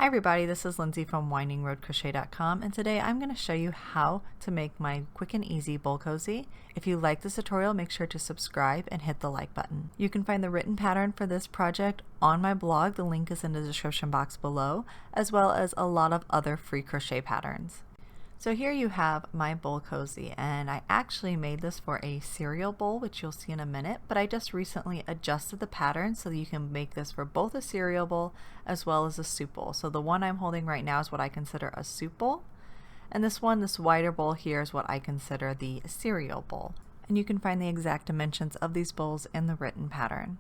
Hi everybody, this is Lindsay from windingroadcrochet.com, and today I'm going to show you how to make my quick and easy bowl cozy. If you like this tutorial, make sure to subscribe and hit the like button. You can find the written pattern for this project on my blog, the link is in the description box below, as well as a lot of other free crochet patterns. So here you have my bowl cozy, and I actually made this for a cereal bowl, which you'll see in a minute, but I just recently adjusted the pattern so that you can make this for both a cereal bowl as well as a soup bowl. So the one I'm holding right now is what I consider a soup bowl, and this wider bowl here is what I consider the cereal bowl. And you can find the exact dimensions of these bowls in the written pattern.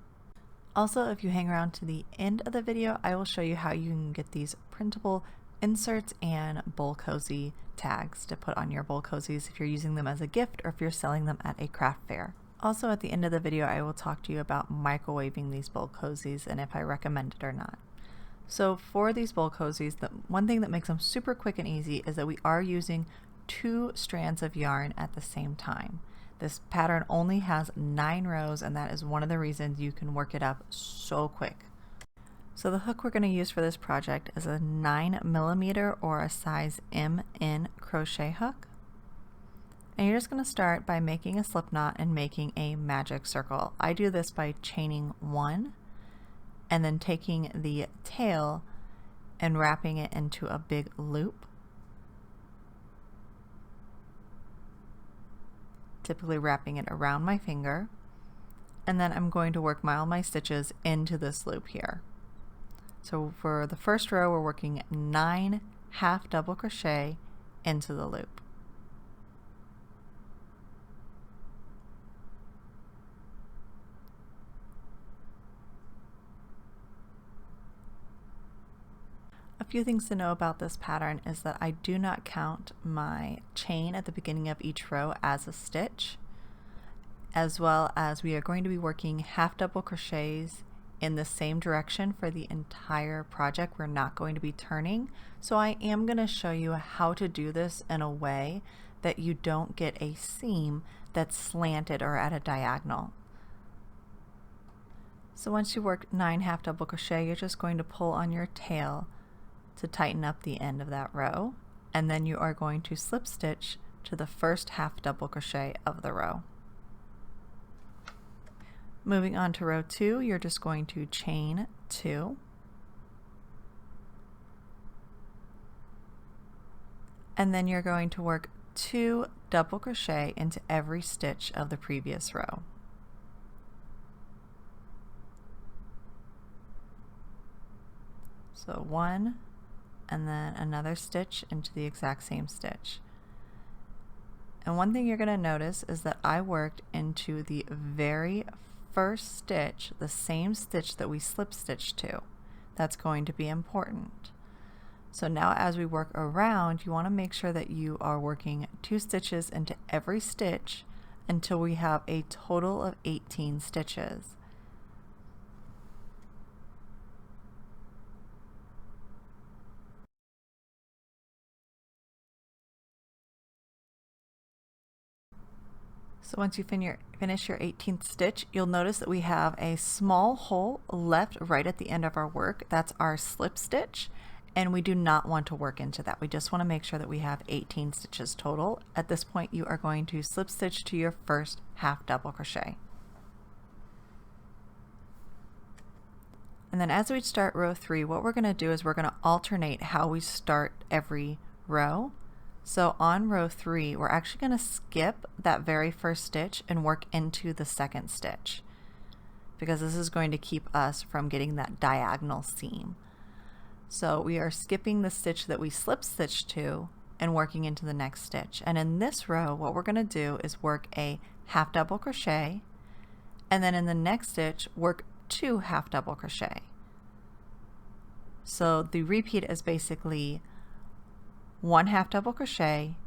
Also, if you hang around to the end of the video, I will show you how you can get these printable inserts and bowl cozy tags to put on your bowl cozies if you're using them as a gift or if you're selling them at a craft fair. Also, at the end of the video, I will talk to you about microwaving these bowl cozies and if I recommend it or not. So for these bowl cozies, the one thing that makes them super quick and easy is that we are using 2 strands of yarn at the same time. This pattern only has 9 rows, and that is one of the reasons you can work it up so quick. So the hook we're going to use for this project is a 9mm or a size MN crochet hook. And you're just going to start by making a slip knot and making a magic circle. I do this by chaining 1 and then taking the tail and wrapping it into a big loop. Typically wrapping it around my finger. And then I'm going to work all my stitches into this loop here. So for the first row, we're working 9 half double crochet into the loop. A few things to know about this pattern is that I do not count my chain at the beginning of each row as a stitch, as well as we are going to be working half double crochets in the same direction for the entire project. We're not going to be turning, so I am going to show you how to do this in a way that you don't get a seam that's slanted or at a diagonal. So once you work 9 half double crochet, you're just going to pull on your tail to tighten up the end of that row, and then you are going to slip stitch to the first half double crochet of the row. Moving on to row 2, you're just going to chain 2, and then you're going to work 2 double crochet into every stitch of the previous row. So 1 and then another stitch into the exact same stitch. And one thing you're going to notice is that I worked into the very first stitch, the same stitch that we slip stitched to. That's going to be important. So now as we work around, you want to make sure that you are working 2 stitches into every stitch until we have a total of 18 stitches. So once you finish your 18th stitch, you'll notice that we have a small hole left right at the end of our work. That's our slip stitch, and we do not want to work into that. We just want to make sure that we have 18 stitches total. At this point, you are going to slip stitch to your first half double crochet. And then as we start row 3, what we're going to do is we're going to alternate how we start every row. So on row 3, we're actually going to skip that very first stitch and work into the second stitch, because this is going to keep us from getting that diagonal seam. So we are skipping the stitch that we slip stitched to and working into the next stitch. And in this row, what we're going to do is work a half double crochet, and then in the next stitch, work 2 half double crochet. So the repeat is basically 1 half double crochet,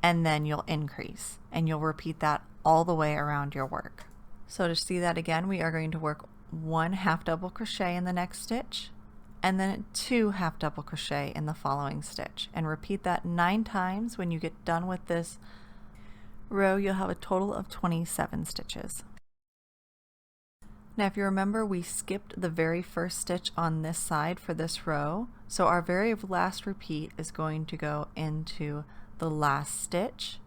and then you'll increase, and you'll repeat that all the way around your work. So to see that again, we are going to work 1 half double crochet in the next stitch, and then 2 half double crochet in the following stitch, and repeat that 9 times. When you get done with this row, you'll have a total of 27 stitches. Now if you remember, we skipped the very first stitch on this side for this row, so our very last repeat is going to go into the last stitch,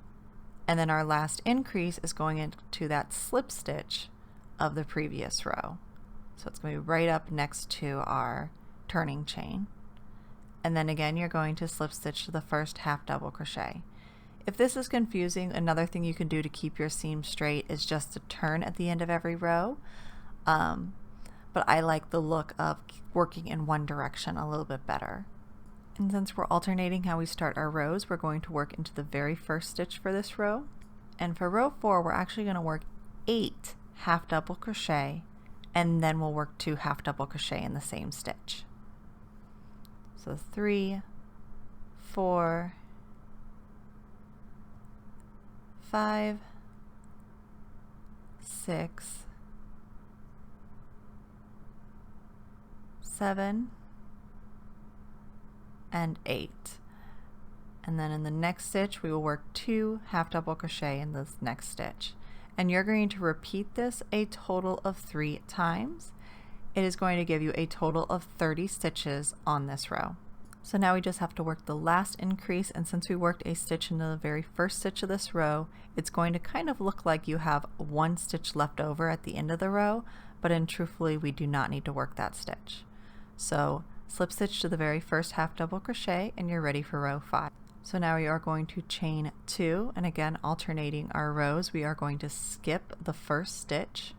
and then our last increase is going into that slip stitch of the previous row. So it's going to be right up next to our turning chain. And then again, you're going to slip stitch to the first half double crochet. If this is confusing, another thing you can do to keep your seam straight is just to turn at the end of every row. But I like the look of working in one direction a little bit better. And since we're alternating how we start our rows, we're going to work into the very first stitch for this row. And for row 4, we're actually going to work 8 half double crochet, and then we'll work 2 half double crochet in the same stitch. So 3, 4, 5, 6, 7, and 8. And then in the next stitch we will work 2 half double crochet in this next stitch. And you're going to repeat this a total of 3 times. It is going to give you a total of 30 stitches on this row. So now we just have to work the last increase, and since we worked a stitch into the very first stitch of this row, it's going to kind of look like you have 1 stitch left over at the end of the row, but truthfully we do not need to work that stitch. So slip stitch to the very first half double crochet and you're ready for row 5. So now we are going to chain 2, and again alternating our rows, we are going to skip the first stitch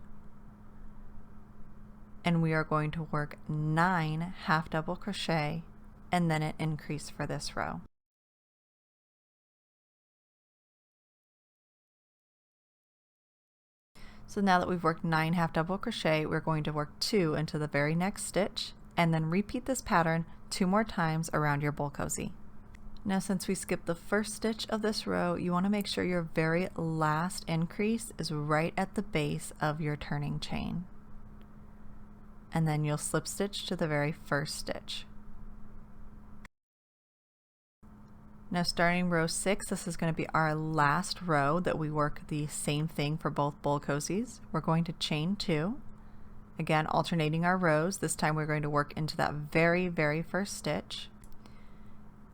and we are going to work 9 half double crochet and then an increase for this row. So now that we've worked 9 half double crochet, we're going to work 2 into the very next stitch and then repeat this pattern 2 more times around your bowl cozy. Now since we skipped the first stitch of this row, you want to make sure your very last increase is right at the base of your turning chain. And then you'll slip stitch to the very first stitch. Now starting row 6, this is going to be our last row that we work the same thing for both bowl cozies. We're going to chain 2, again alternating our rows. This time we're going to work into that very first stitch.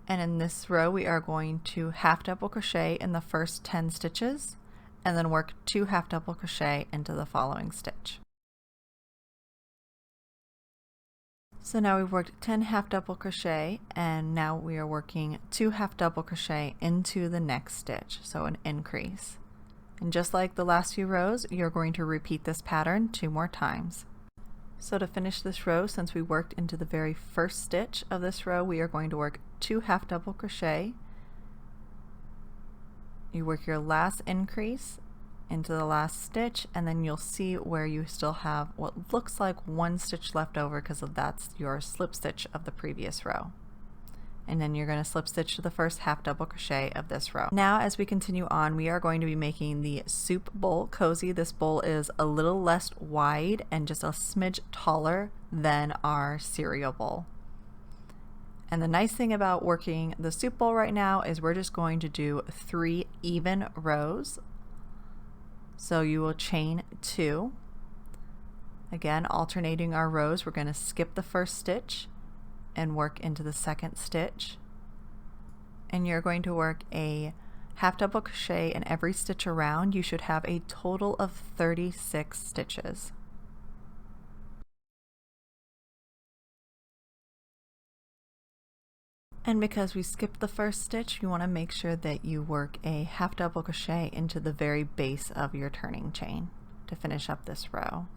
And in this row we are going to half double crochet in the first 10 stitches and then work 2 half double crochet into the following stitch. So now we've worked 10 half double crochet and now we are working 2 half double crochet into the next stitch, so an increase. And just like the last few rows, you're going to repeat this pattern 2 more times. So to finish this row, since we worked into the very first stitch of this row, we are going to work 2 half double crochet. You work your last increase into the last stitch, and then you'll see where you still have what looks like 1 stitch left over because that's your slip stitch of the previous row. And then you're going to slip stitch to the first half double crochet of this row. Now as we continue on, we are going to be making the soup bowl cozy. This bowl is a little less wide and just a smidge taller than our cereal bowl. And the nice thing about working the soup bowl right now is we're just going to do 3 even rows. So you will chain 2, again alternating our rows. We're going to skip the first stitch and work into the second stitch, and you're going to work a half double crochet in every stitch around. You should have a total of 36 stitches. And because we skipped the first stitch, you want to make sure that you work a half double crochet into the very base of your turning chain to finish up this row.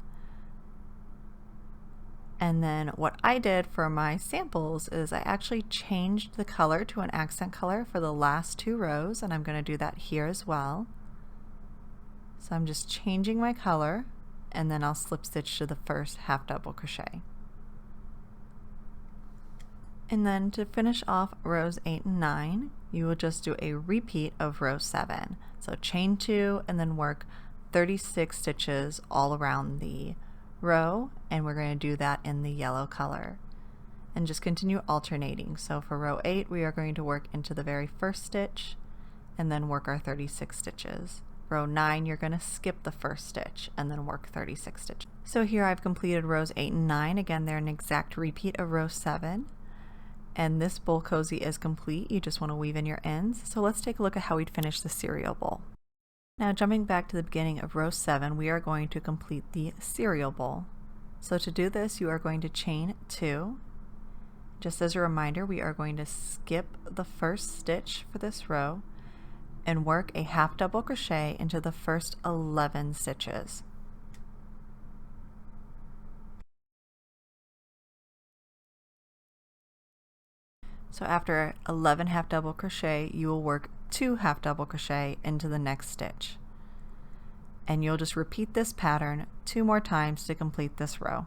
And then what I did for my samples is I actually changed the color to an accent color for the last 2 rows, and I'm going to do that here as well. So I'm just changing my color, and then I'll slip stitch to the first half double crochet. And then to finish off rows 8 and 9, you will just do a repeat of row 7. So chain 2 and then work 36 stitches all around the row, and we're going to do that in the yellow color. And just continue alternating. So for row 8, we are going to work into the very first stitch and then work our 36 stitches. Row 9, you're going to skip the first stitch and then work 36 stitches. So here I've completed rows 8 and 9. Again, they're an exact repeat of row 7. And this bowl cozy is complete. You just want to weave in your ends. So let's take a look at how we'd finish the cereal bowl. Now jumping back to the beginning of row 7, we are going to complete the cereal bowl. So to do this, you are going to chain 2. Just as a reminder, we are going to skip the first stitch for this row and work a half double crochet into the first 11 stitches. So after 11 half double crochet, you will work 2 half double crochet into the next stitch. And you'll just repeat this pattern 2 more times to complete this row.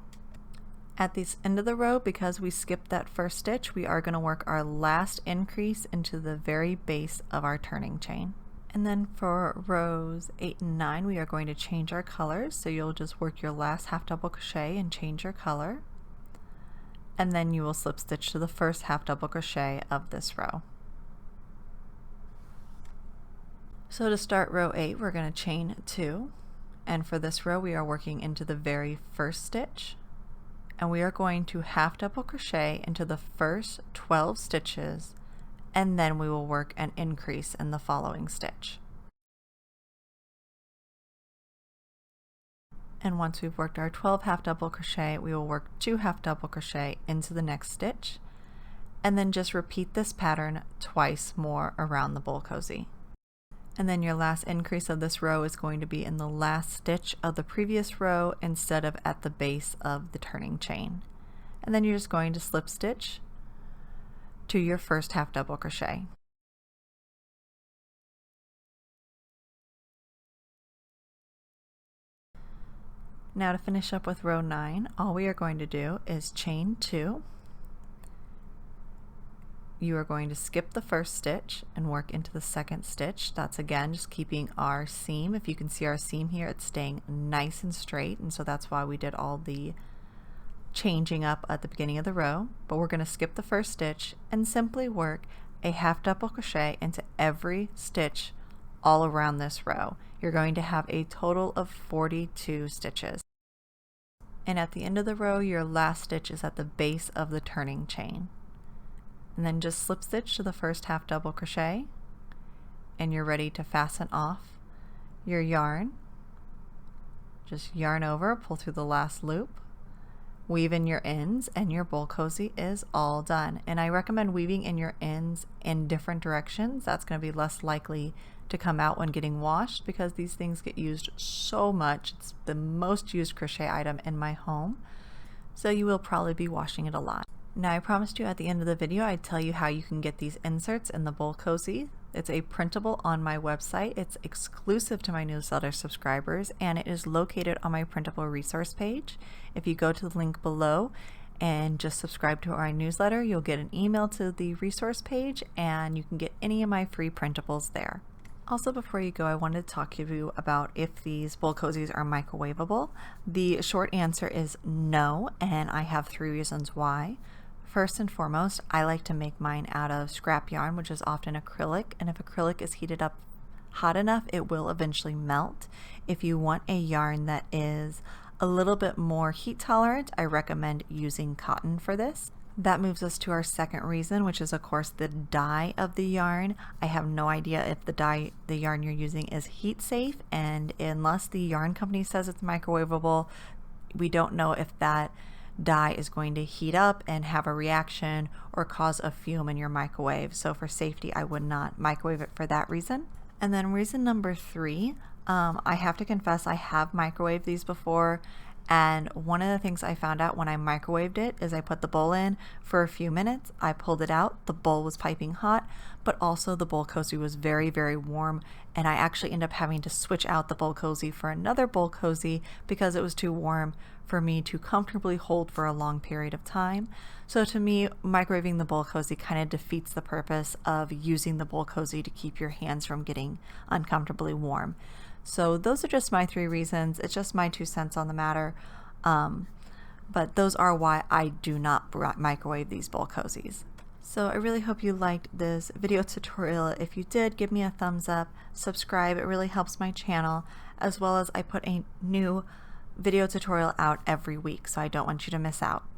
At the end of the row, because we skipped that first stitch, we are going to work our last increase into the very base of our turning chain. And then for rows 8 and 9, we are going to change our colors. So you'll just work your last half double crochet and change your color. And then you will slip stitch to the first half double crochet of this row. So to start row 8, we're going to chain 2, and for this row we are working into the very first stitch, and we are going to half double crochet into the first 12 stitches, and then we will work an increase in the following stitch. And once we've worked our 12 half double crochet, we will work 2 half double crochet into the next stitch, and then just repeat this pattern twice more around the bowl cozy. And then your last increase of this row is going to be in the last stitch of the previous row instead of at the base of the turning chain. And then you're just going to slip stitch to your first half double crochet. Now to finish up with row 9, all we are going to do is chain 2. You are going to skip the first stitch and work into the second stitch. That's again just keeping our seam. If you can see our seam here, it's staying nice and straight, and so that's why we did all the changing up at the beginning of the row. But we're going to skip the first stitch and simply work a half double crochet into every stitch all around this row. You're going to have a total of 42 stitches. And at the end of the row, your last stitch is at the base of the turning chain. And then just slip stitch to the first half double crochet, and you're ready to fasten off your yarn. Just yarn over, pull through the last loop, weave in your ends, and your bowl cozy is all done. And I recommend weaving in your ends in different directions. That's going to be less likely to come out when getting washed because these things get used so much. It's the most used crochet item in my home, so you will probably be washing it a lot. Now I promised you at the end of the video I'd tell you how you can get these inserts in the bowl cozy. It's a printable on my website. It's exclusive to my newsletter subscribers, and it is located on my printable resource page. If you go to the link below and just subscribe to our newsletter, you'll get an email to the resource page, and you can get any of my free printables there. Also, before you go, I wanted to talk to you about if these bowl cozies are microwavable. The short answer is no, and I have 3 reasons why. First and foremost, I like to make mine out of scrap yarn, which is often acrylic, and if acrylic is heated up hot enough, it will eventually melt. If you want a yarn that is a little bit more heat tolerant, I recommend using cotton for this. That moves us to our second reason, which is of course the dye of the yarn. I have no idea if the yarn you're using is heat safe, and unless the yarn company says it's microwavable, we don't know if that dye is going to heat up and have a reaction or cause a fume in your microwave. So for safety, I would not microwave it for that reason. And then reason number 3, I have to confess I have microwaved these before, and one of the things I found out when I microwaved it is I put the bowl in for a few minutes, I pulled it out, the bowl was piping hot, but also the bowl cozy was very, very warm, and I actually ended up having to switch out the bowl cozy for another bowl cozy because it was too warm for me to comfortably hold for a long period of time. So to me, microwaving the bowl cozy kind of defeats the purpose of using the bowl cozy to keep your hands from getting uncomfortably warm. So those are just my 3 reasons. It's just my 2 cents on the matter. But those are why I do not microwave these bowl cozies. So I really hope you liked this video tutorial. If you did, give me a thumbs up, subscribe, it really helps my channel, as well as I put a new video tutorial out every week, so I don't want you to miss out.